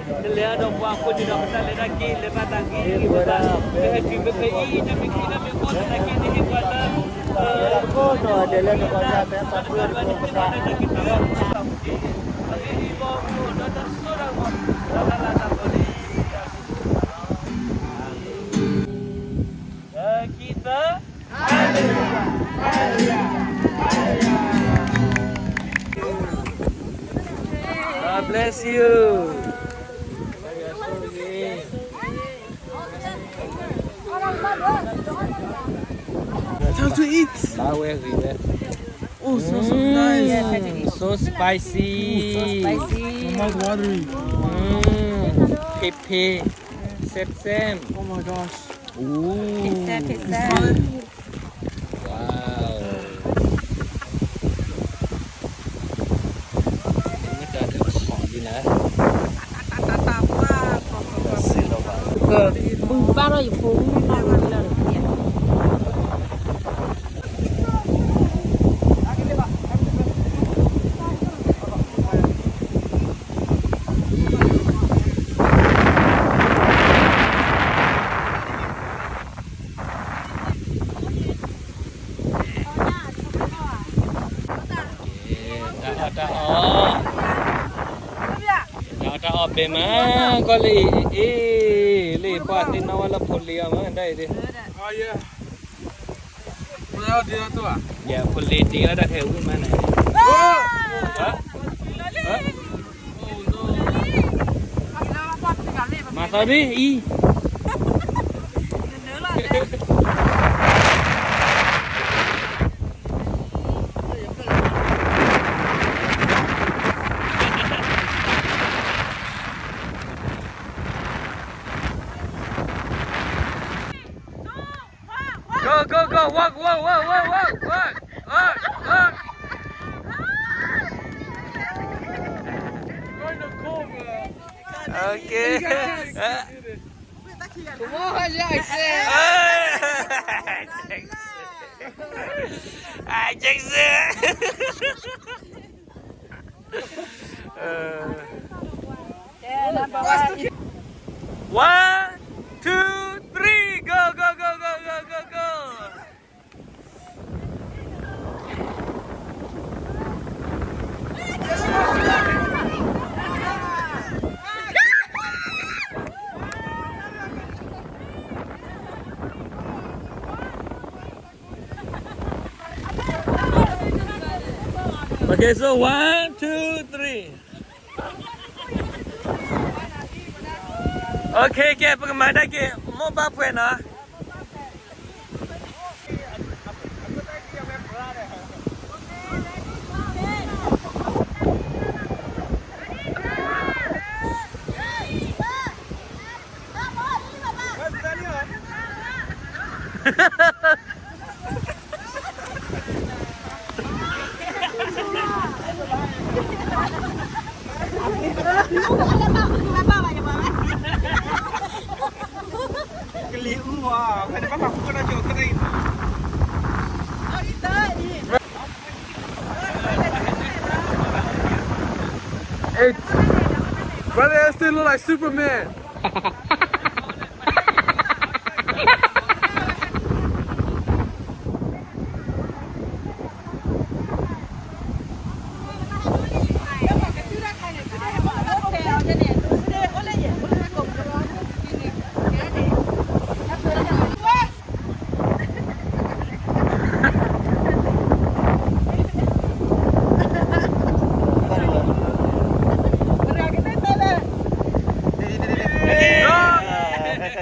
Lihat dong aku tidak besar lagi lepas lagi kita juga PI tapi kita memang lagi ini pada Aku no ada lagi konsep yang satu kita God bless you. Time to eat. Tahu everywhere. Oh, so nice. So spicy. Mouth watery. Pepe. Sep. Oh my gosh. Ooh. Fun. Wow. Ini adaของดีนะ ba rồi phun ba rồi là Dah apa mah kali patin awal pulih mah dah itu. Oh yeah. Mana dia tu ah? Ya pulih dia dah tahu mana. Oh. Hah? Masa bi i. Go, walk. Okay. Come on, Jackson. Jackson. One, two, three, go. Okay, so 1, 2, 3. Okay, penggemar ke mau apa nak? Hey, brother, that still look like Superman.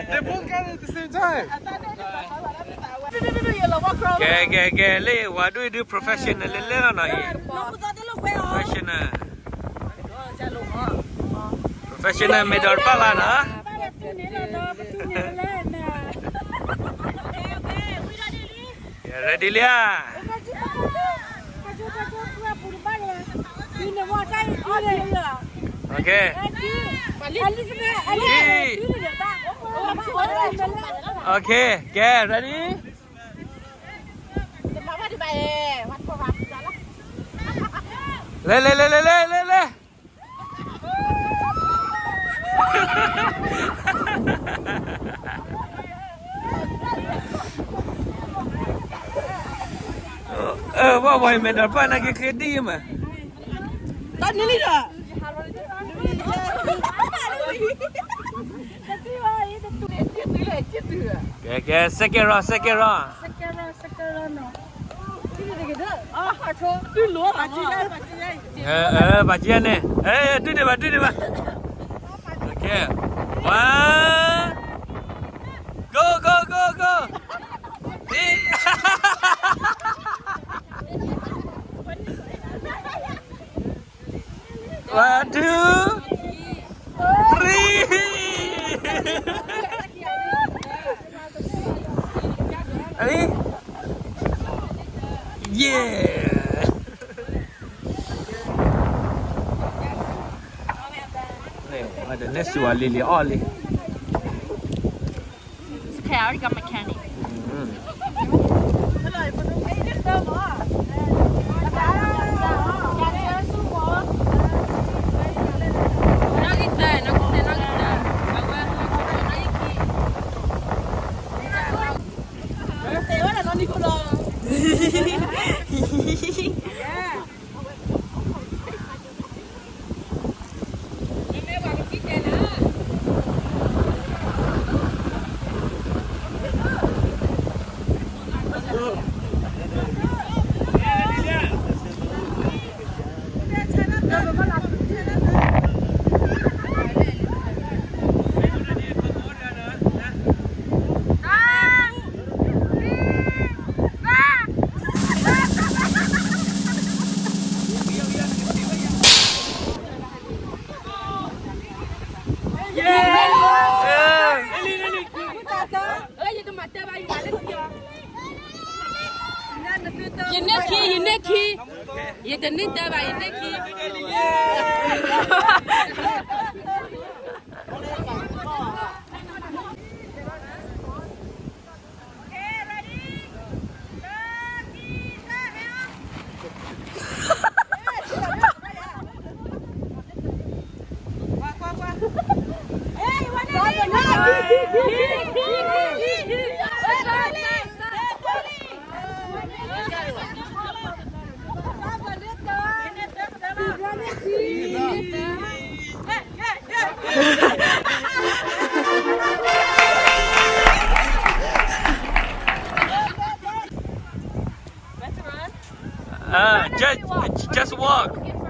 They both got it at the same time. Le, what do you do professional le na Professional medal pala na. Ya ready lia. Okay. Okay, ready? Le. ว่าไว้ไม่ได้ป้านักเครดิตมั้ยตอนนี้เลยอ่ะแก second round no bà chia nè tuyết đi bà ok one go đi 1 2 3 Ready? Yeah! Ada nasi wali oli. Security got mechanic. Ye tenin da ba ine ki.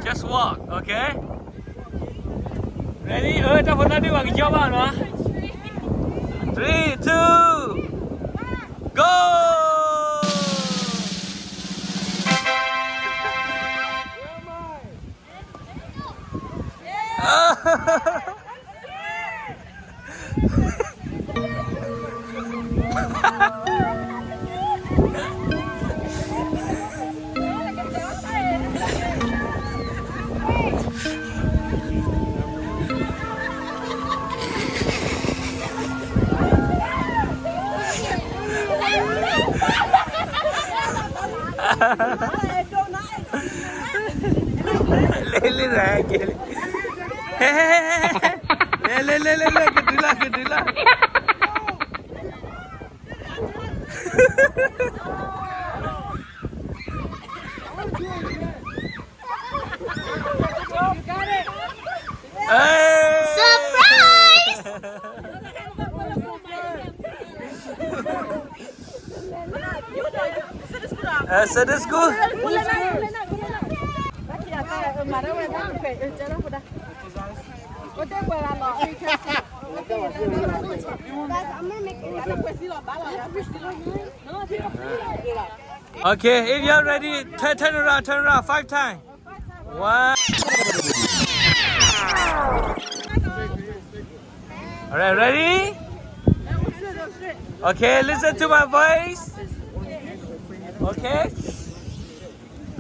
Just walk, okay? Ready? Ta pun tadi bagi jawab no. 3, 2, go! ले रहा है अकेले ले गड्ढिला Sedih ku. Okay, if you're ready, turn around 5 times. 1. Alright, ready? Okay, listen to my voice. Okay.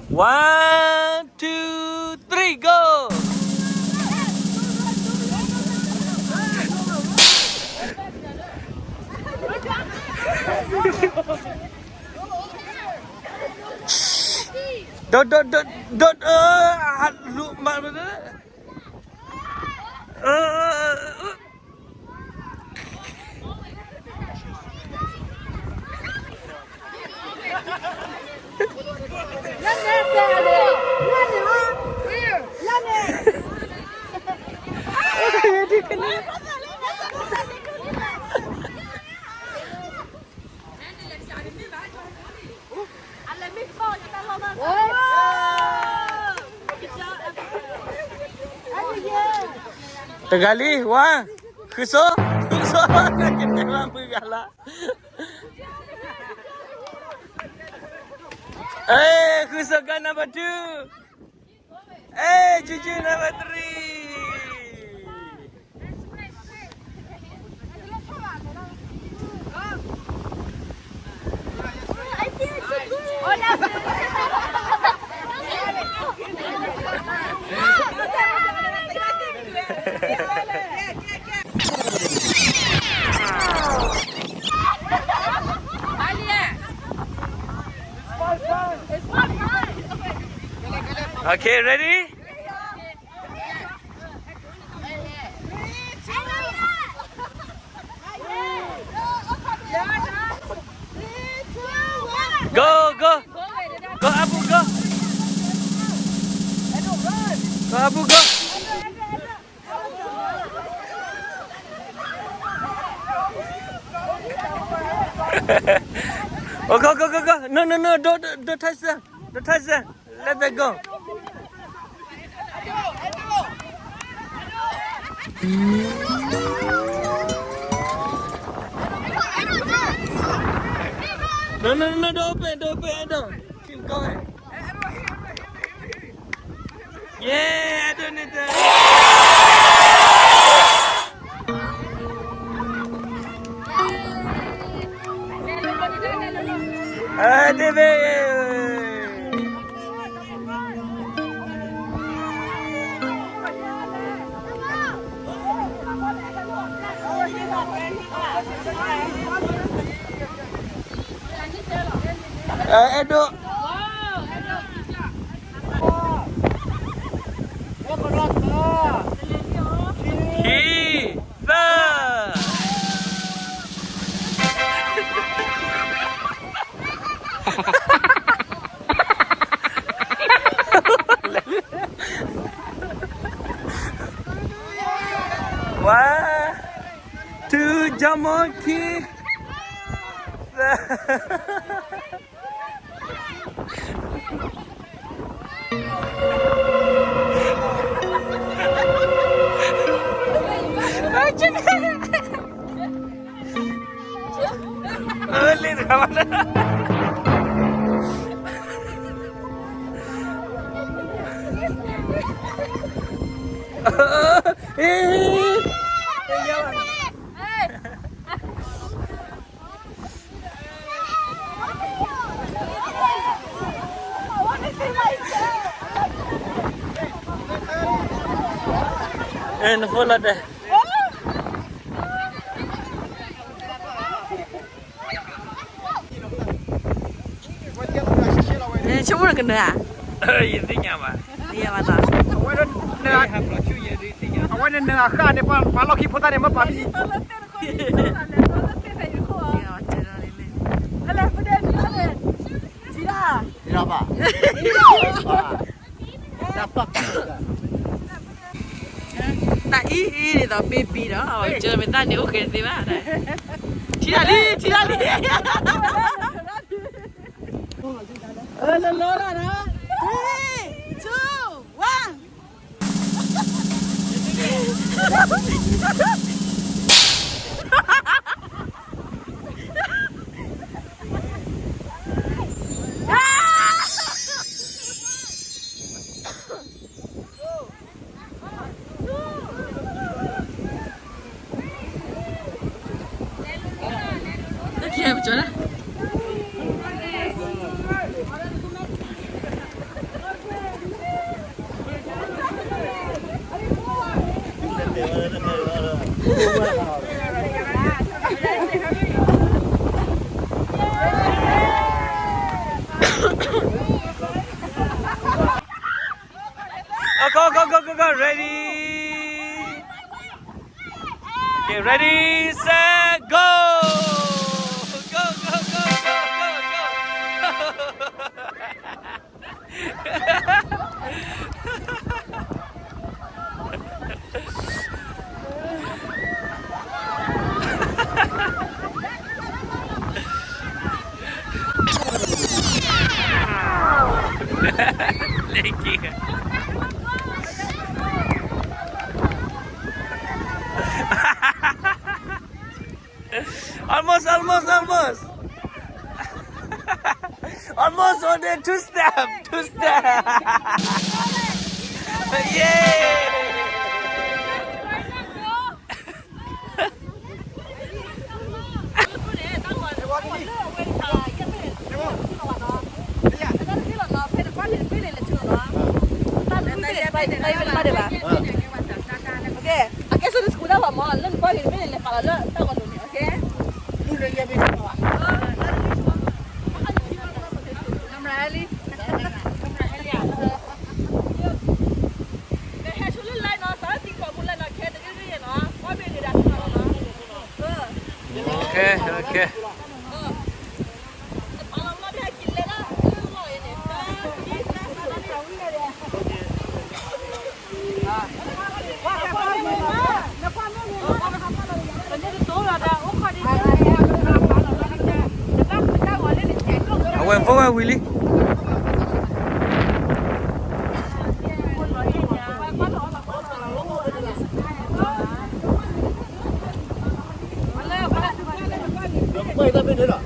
1, 2, 3, go. Don't look, Tegali, wah, kuso, kita mampu gala. Kuso kan number 2. Juju number 3. Okay, ready? Go, go. Go, Abu, go. Go, Abu, go. Oh, go, go, go, go. No, no, no, don't touch them. Don't touch them. Let them go. No, no, no, don't open, don't. Keep going. Yeah, I don't need that. David. Edo. One, two, jump on, key. And full of that. Cuma kena ah? Intinya apa? Iya mana? Awan yang kan ni palok kita ni apa ni? Tidak apa? Dapat. Tak ini dah baby dah. Awak jangan minta ni okey di mana? Tidak li. Lola dah. 3, 2, 1. Kaya macam mana? Go, ready? Okay, ready, set, go! Go! almost almost on the two step yay Okay. I went forward, Willie. Quay ra bên đấy rồi.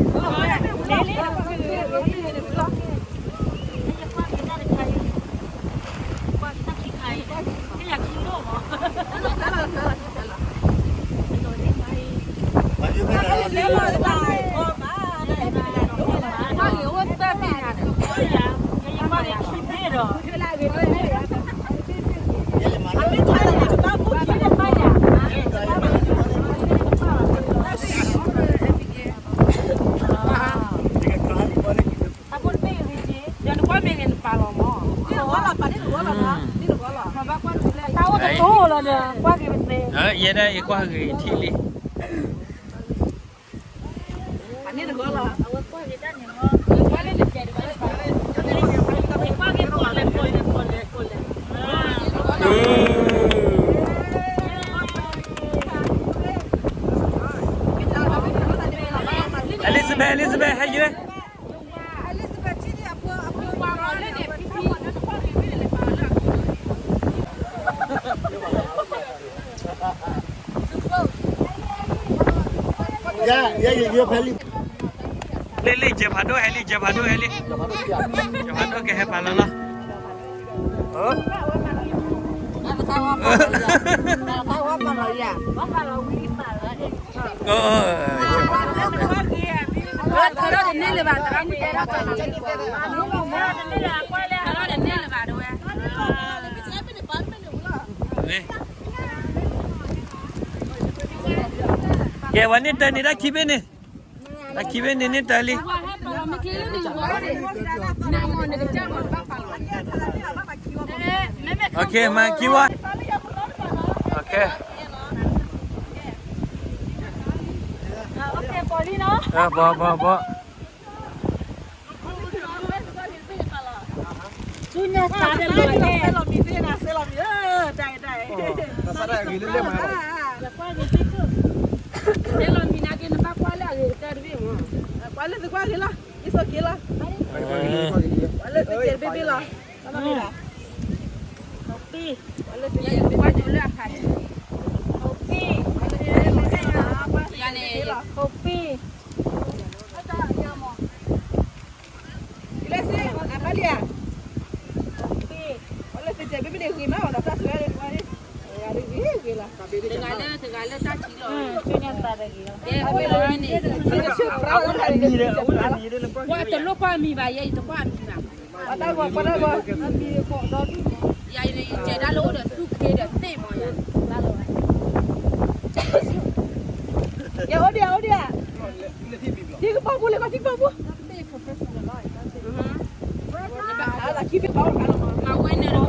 Vậy đây qua người thị lý. Elizabeth, hay chưa? Yeah, you pay. Lili jabhado ke hai pala la. Ya wanita ni dah kibe ni. Dah kibe ni tali. Okay, man kiwa. Okay. Okay, Paulino. Bawa. Sunya sada lo ni. Selom. Dai. Sada gila le mai. Selom ni nak kena tak kuala ke terbi mo. Kuala tu kuala lah. Is okay lah. Kuala tu terbi lah. Sama bila. Kopi. Kuala tu yang kuala dulu akan. Kopi. Yani kopi. Ada dia mo. Bila sih? Apa dia? Kopi. Kuala tu terbi ni gimana? Dah sah sudah ni. Tegala tak cilo. Punya tak lagi. Belum ni. Wah, terlalu kami bayar itu kami nak. Pada gua. Ya ini jadi lalu dah suka dah tema ya. Lalu. Ya odia. Dia kau boleh mati kau bu. Ada kipi kau kalau. Awak ni dah.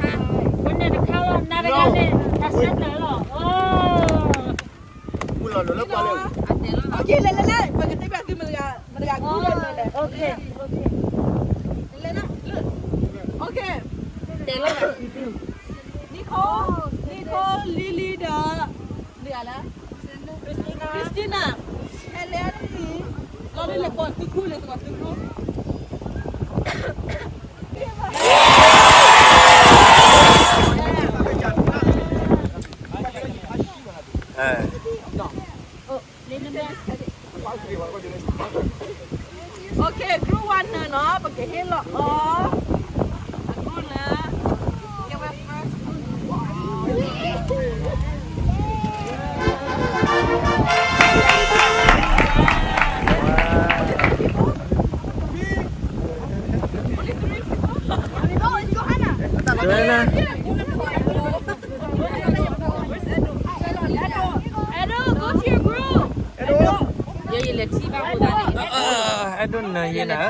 Mana dah kalau nak ada. Asal dah lo. Lo kuala. Okay, le. Bagi tiba tu mereka gula le. Okay. Le nak. Okay. Telo. Nicole, Lily dah. Dia lah. Christina. Lihat ni. Lalu lepas tu cool. Okay, group 1 nữa nó pakai helok. Oh. Group nữa. Give us first. Joanna. Edo, go to your group. Giờ gì là chi bao nhiêu đây? I don't know gì nữa.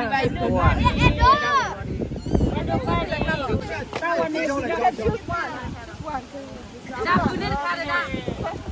Now, you need to cut it out.